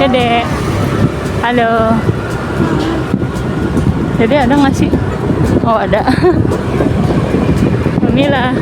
Dede. Halo. Dede ada nggak sih? Oh ada. Mila.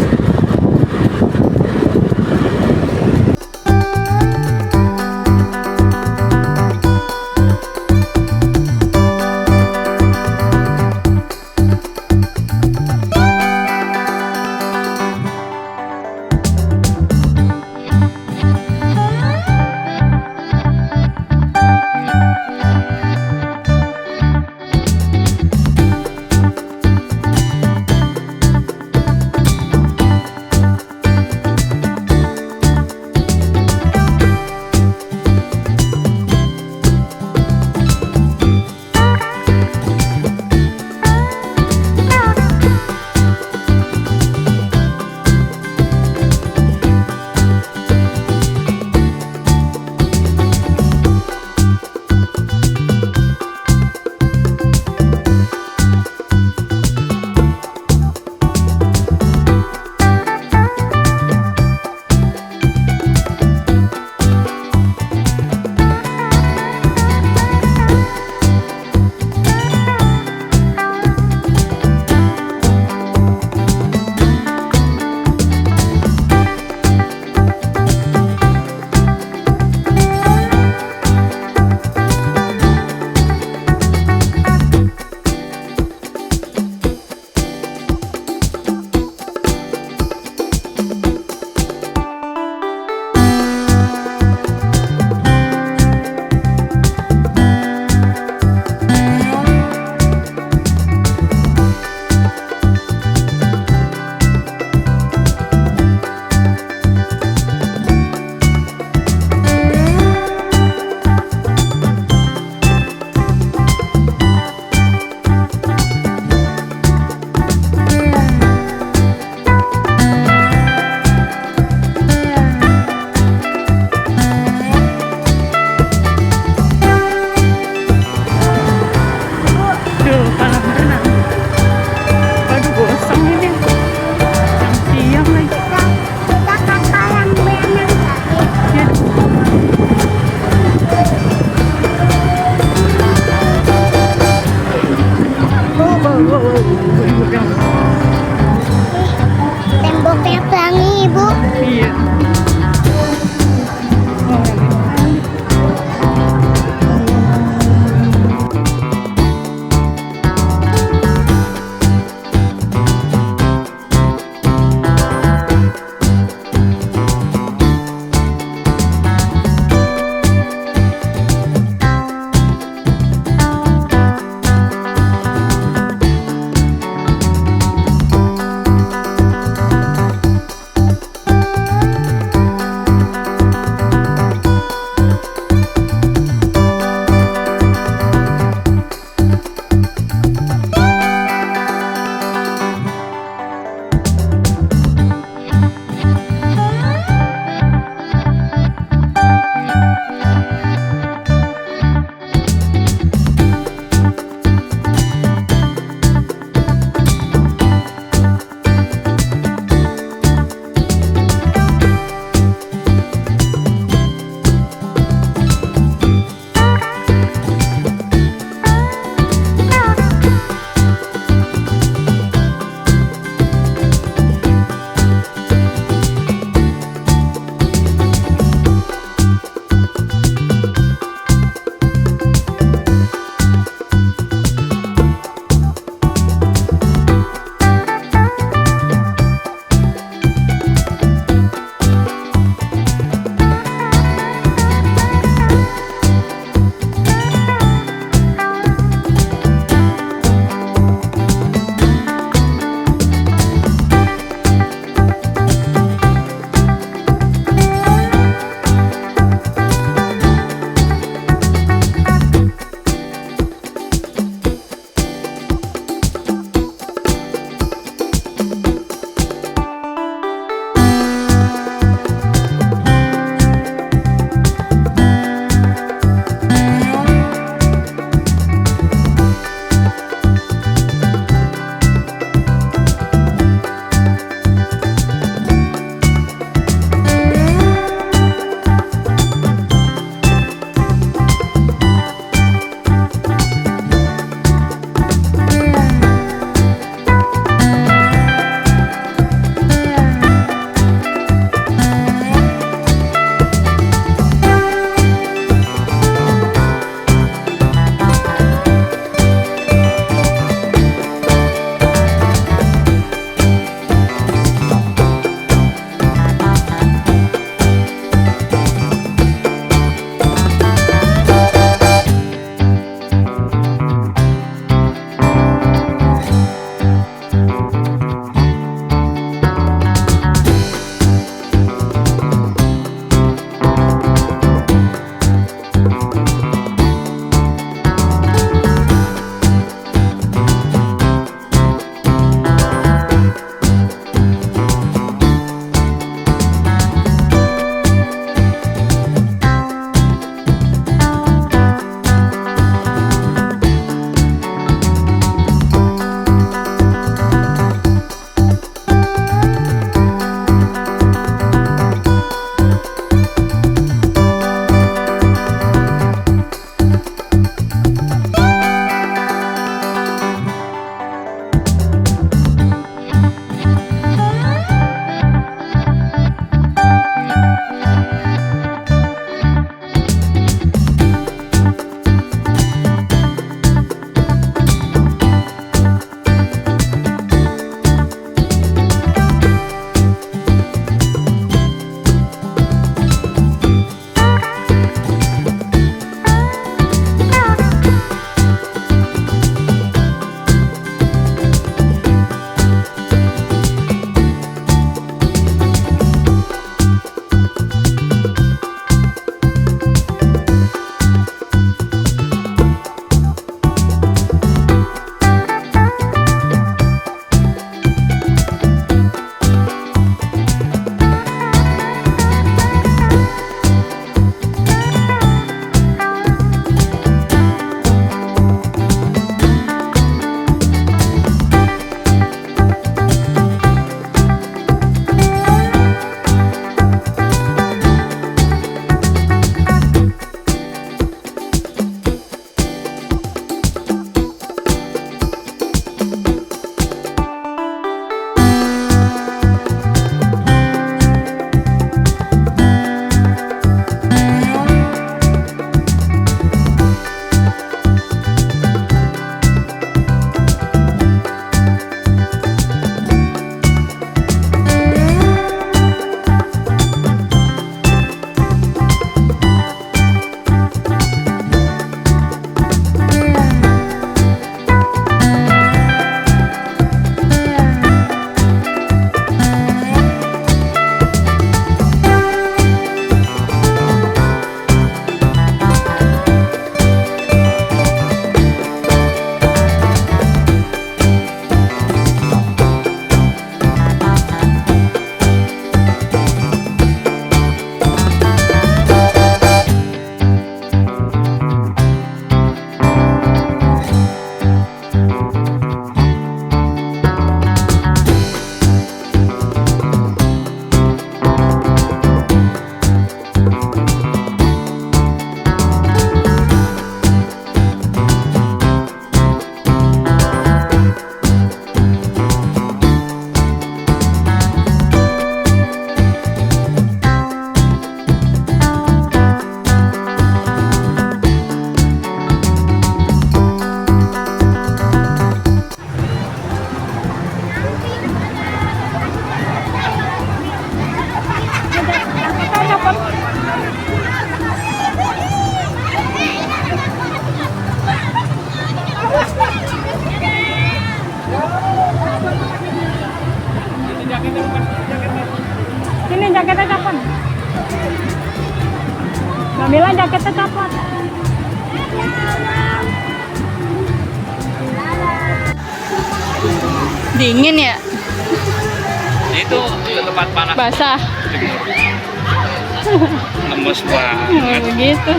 Temboknya pelangi, Ibu. Iya. Mila jaketnya copot. Dingin ya? Itu tempat panas. Basah. Lemes banget. Oh, begitu.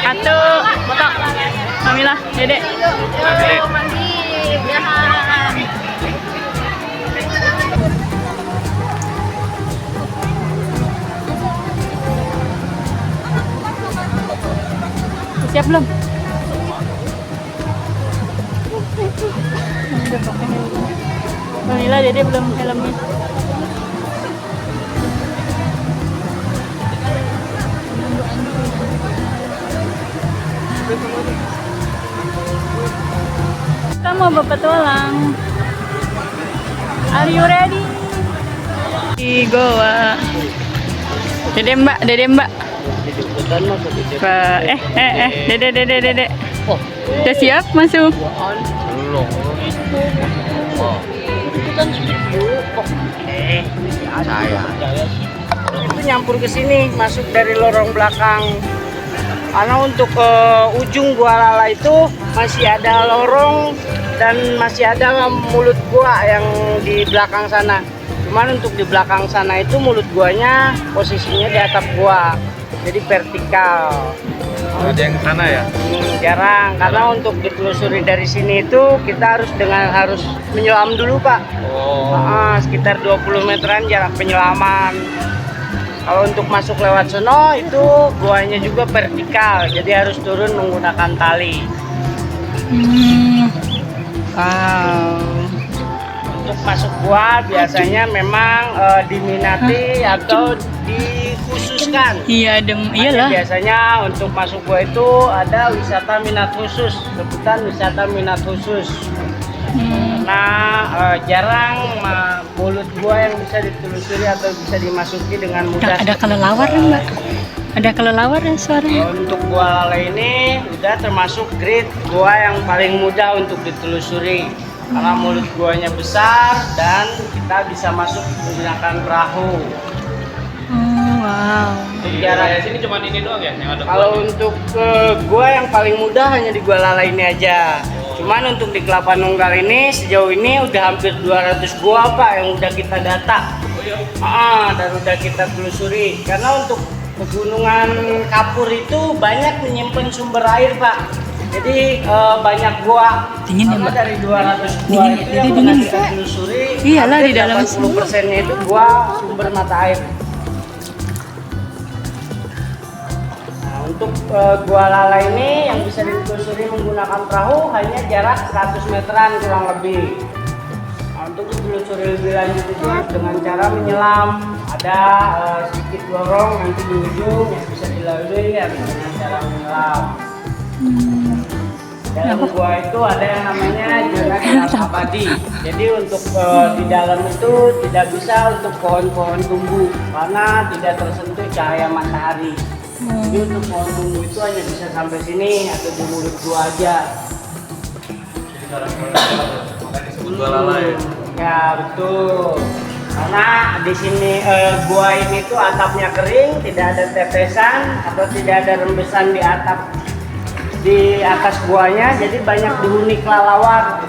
Atu, foto. Kamila, Dedek. Siap belum? Kamila, Dedek belum helmnya. Kita mau berpetualang. Are you ready? Di Goa. Dede Mbak, Dede Mbak. Dede. Oh, Udah siap masuk? belum. Saya. Itu nyampur ke sini, masuk dari lorong belakang. Karena untuk ujung gua lala itu masih ada lorong dan masih ada mulut gua yang di belakang sana. Cuman untuk di belakang sana itu mulut guanya posisinya di atap gua, jadi vertikal. Ada yang sana ya? Jarang, karena untuk ditelusuri dari sini itu kita harus menyelam dulu, Pak. Oh. Sekitar 20 meteran jarak penyelaman. Kalau untuk masuk lewat sono itu guanya juga vertikal, jadi harus turun menggunakan tali. Wow. Untuk masuk gua biasanya memang diminati atau dikhususkan. Iya, iyalah. Biasanya untuk masuk gua itu ada wisata minat khusus, sebutan wisata minat khusus. Karena jarang mulut gua yang bisa ditelusuri atau bisa dimasuki dengan mudah. Ada kelelawar ya, Mbak? Ada kelelawar ya suaranya? Untuk gua lala ini udah termasuk grade gua yang paling mudah untuk ditelusuri. Karena mulut guanya besar dan kita bisa masuk menggunakan perahu. Wow. Untuk jarak Sini cuma ini doang ya yang ada. kalau untuk gua yang paling mudah hanya di gua lala ini aja. Cuman untuk di Kelapa Nunggal ini sejauh ini udah hampir 200 gua, Pak, yang udah kita data. Dan udah kita telusuri. Karena untuk pegunungan kapur itu banyak menyimpan sumber air, Pak. Jadi banyak gua. Dingin ya, Karena Mbak? dari 200 gua Dingin, itu jadi yang dingin. pernah kita telusuri. Iyalah, hampir di dalam 80%-nya itu gua sumber mata air. Untuk gua lala ini yang bisa ditelusuri menggunakan perahu hanya jarak 100 meteran kurang lebih. Untuk ditelusuri lebih lanjut itu dengan cara menyelam. Ada sedikit lorong nanti di ujung yang bisa dilalui ya dengan cara menyelam. Dalam gua itu ada yang namanya zona abadi. Jadi untuk di dalam itu tidak bisa untuk pohon-pohon tumbuh karena tidak tersentuh cahaya matahari. Jadi untuk pohon tumbuh itu hanya bisa sampai sini atau di mulut gua aja. Disebut gua lala ya. Ya betul. Karena di sini gua ini tuh atapnya kering, tidak ada tetesan atau tidak ada rembesan di atap di atas guanya, jadi banyak dihuni kelelawar.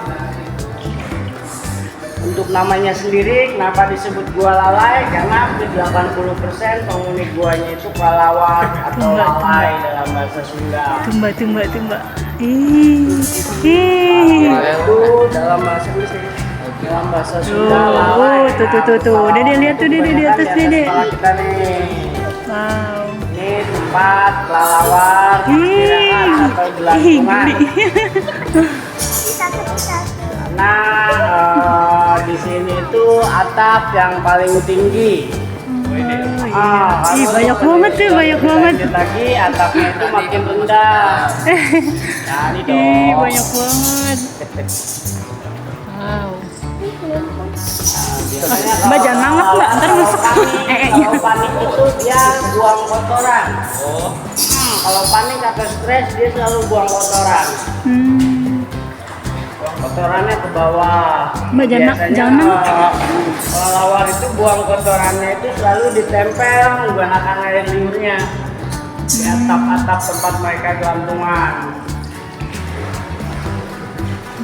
Untuk namanya sendiri, kenapa disebut gua lalai? Karena hampir 80% penghuni guanya itu kelelawar atau lalai dalam bahasa Sunda. Tumba. Itu dalam bahasa Inggris, dalam bahasa Sunda lalai. Tuh. Dede lihat tuh, Dede di atas, Dede. Kepala kita nih. Wow. Ini tempat kelelawar istirahat atau gelantungan. Karena di sini itu atap yang paling tinggi. Ih, banyak banget tuh, banyak banget. Lanjut lagi atapnya itu makin rendah. Nah, ini Ih, dong. banyak banget. Wow. Biasanya Mbak, jangan nangap, Mbak. Ntar masuk. Kalau panik itu dia buang kotoran. Kalau panik atau stres dia selalu buang kotoran. Buang kotorannya ke bawah. Mbak, jangan nangap. Kelelawar itu buang kotorannya itu selalu ditempel menggunakan air liurnya di atap-atap tempat mereka gelantungan.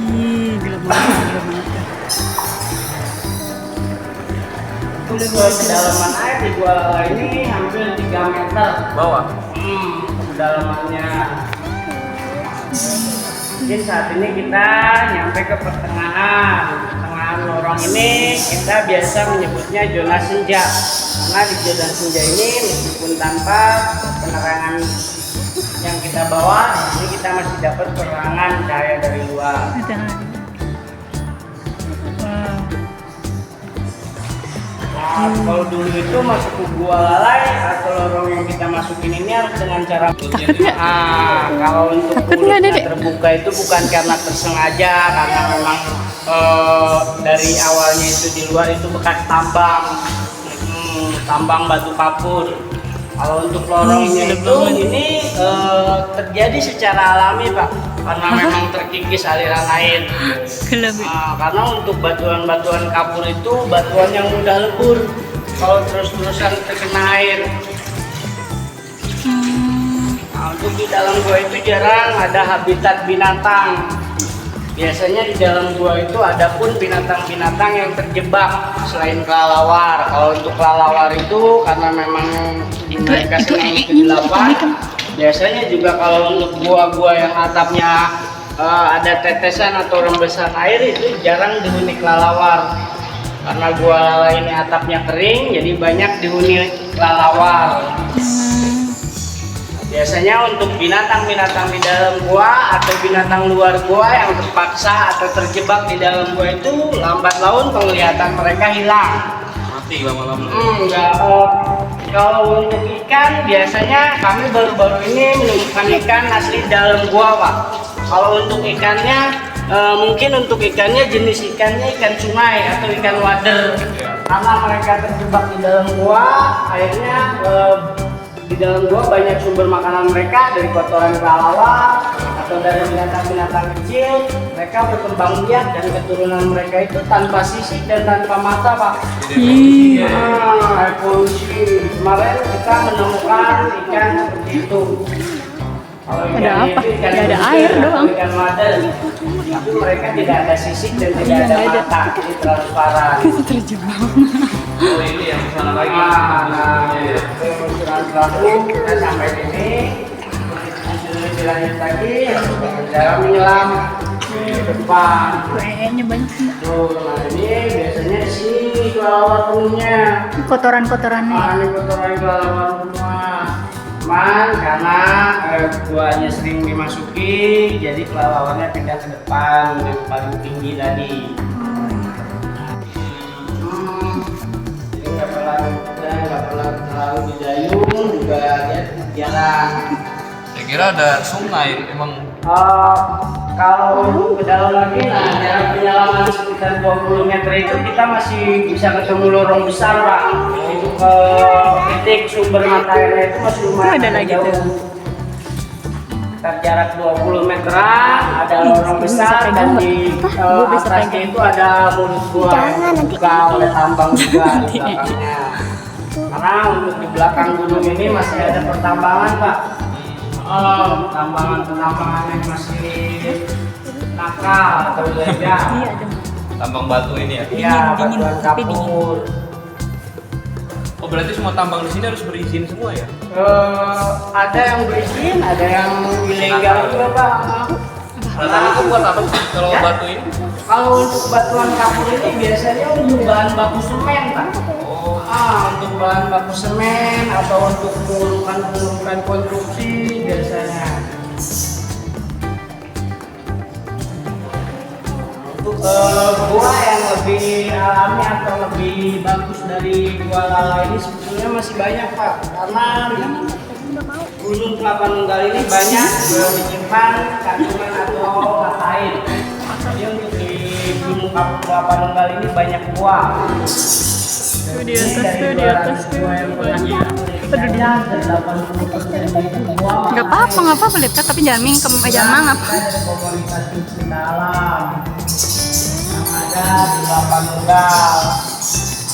Ih, gila banget, gila banget. Untuk kedalaman air di Gua Lala ini hampir 3 meter Bawah. kedalamannya. Mungkin saat ini kita nyampe ke pertengahan lorong ini kita biasa menyebutnya zona senja, karena di zona senja ini meskipun tanpa penerangan yang kita bawa, di sini kita masih dapat penerangan cahaya dari luar. Wow. Nah, kalau dulu itu masuk ke Gua Lalai atau lorong yang kita masukin ini harus dengan cara Takut nggak? kalau untuk Takut nggak, mulutnya Dek? terbuka itu bukan karena tersengaja, karena memang dari awalnya itu di luar itu bekas tambang batu kapur. Kalau untuk lorongnya itu ini terjadi secara alami, Pak, karena memang terkikis aliran air. Karena untuk batuan-batuan kapur itu batuan yang mudah lebur kalau terus-terusan terkena air. Nah, untuk di dalam gua itu jarang ada habitat binatang. Biasanya di dalam gua itu ada pun binatang-binatang yang terjebak selain kelelawar. Kalau untuk kelelawar itu karena memang mereka senang kegelapan. Biasanya juga kalau untuk gua-gua yang atapnya ada tetesan atau rembesan air itu jarang dihuni kelelawar. Karena Gua Lala ini atapnya kering, jadi banyak dihuni kelelawar. Biasanya untuk binatang-binatang di dalam gua atau binatang luar gua yang terpaksa atau terjebak di dalam gua itu lambat laun penglihatan mereka hilang. Mati lama-lama. Kalau untuk ikan biasanya kami baru-baru ini menemukan ikan asli dalam gua, Pak. Kalau untuk ikannya mungkin untuk ikannya jenis ikannya ikan sungai atau ikan wader. Karena mereka terjebak di dalam gua, akhirnya di dalam gua banyak sumber makanan mereka dari kotoran kelelawar atau dari binatang-binatang kecil. Mereka berkembang biak dan keturunan mereka itu tanpa sisik dan tanpa mata, Pak. Iya. Evolusi. Kemarin kita menemukan ikan seperti itu. Kalau Ada ikannya apa? itu ikan Ya, ada busur air atau doang. Ikan wader. Tapi mereka tidak ada sisik dan tidak Iya, ada nggak ada. mata. Jadi transparan. Terjebak. Oh ini yang sana lagi. Penelusuran pelaku kita sampai sini. Masih lanjut lagi, cara menyelam di depan. Kayaknya banyak sih. Tuh, nah ini biasanya di sini kelelawar penuhnya. Kotoran-kotorannya. Ini kotoran kelelawar semua. Cuman karena guanya sering dimasuki, jadi kelelawarnya pindah ke depan yang paling tinggi tadi. Jadi nggak pernah terlalu didayung, juga dia jarang. Saya kira ada sungai emang. Kalau untuk ke dalam lagi, nah jarak penyelaman sekitar 20 meter itu kita masih bisa ketemu lorong besar, Pak. Itu ke titik sumber mata airnya itu masih lumayan Ada lagi jauh. tuh. Sekitar jarak 20 meteran, ada lorong Bisa besar pegang dan nggak? di Gua bisa atasnya pegang. itu ada mulut gua yang terbuka oleh tambang juga di belakangnya. Karena untuk di belakang gunung ini masih ada pertambangan, Pak. Tambangan yang masih nakal atau ilegal. Iya, ada. Tambang batu ini ya. Iya, Dingin, batuan tapi dingin. kapur. Oh berarti semua tambang di sini harus berizin semua ya? Ada yang berizin, ada yang ilegal juga, Pak. Rata-rata itu buat apa sih kalau Ya? batu ini? Kalau untuk batuan kapur ini biasanya untuk bahan baku semen, Pak. Oh, Untuk bahan baku semen atau untuk pengurukan konstruksi biasanya. Untuk gua yang lebih alami atau lebih bagus dari gua Lala ini sebetulnya masih banyak Pak, karena Gunung Kelapa Nunggal ini banyak menyimpan kandungan atau mata air. Jadi untuk di Gunung Kelapa Nunggal ini banyak buah. Tuh di atas tuh, di atas tuh. Nggak apa-apa dekat, tapi jangan mingkem, jangan mangap. Ada komunitas cinta alam yang ada di Kelapa Nunggal.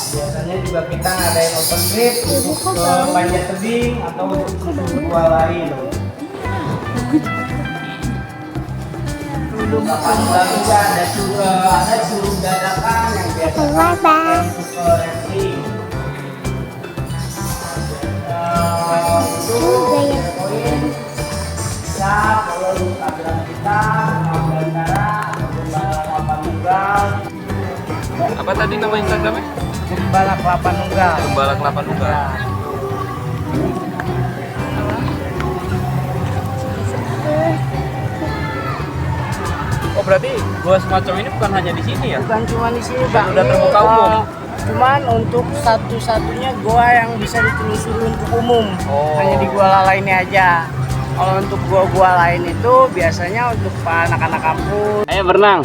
Biasanya juga kita ngadain open trip ke Panjat Tebing atau untuk gua lain. Dulu Kelapa Nunggal juga ada curug dadakan yang biasa pakai untuk rafting. Bisa kalau Instagram kita Bandara atau Gembala Kelapa Nunggal. Apa tadi nama Instagramnya? Gembala Kelapa Nunggal. Gembala Kelapa Nunggal. Oh berarti gua semacam ini bukan hanya di sini ya? Bukan cuma di sini, Dan Bang. udah terbuka umum? Cuman untuk satu-satunya gua yang bisa ditelusuri untuk umum. Oh. Hanya di Gua Lala ini aja. Kalau untuk gua lain itu biasanya untuk anak-anak kampus. Ayo berenang.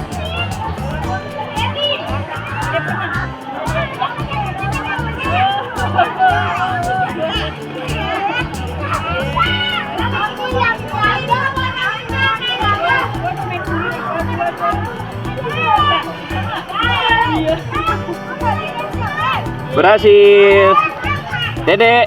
Berhasil. Dedek.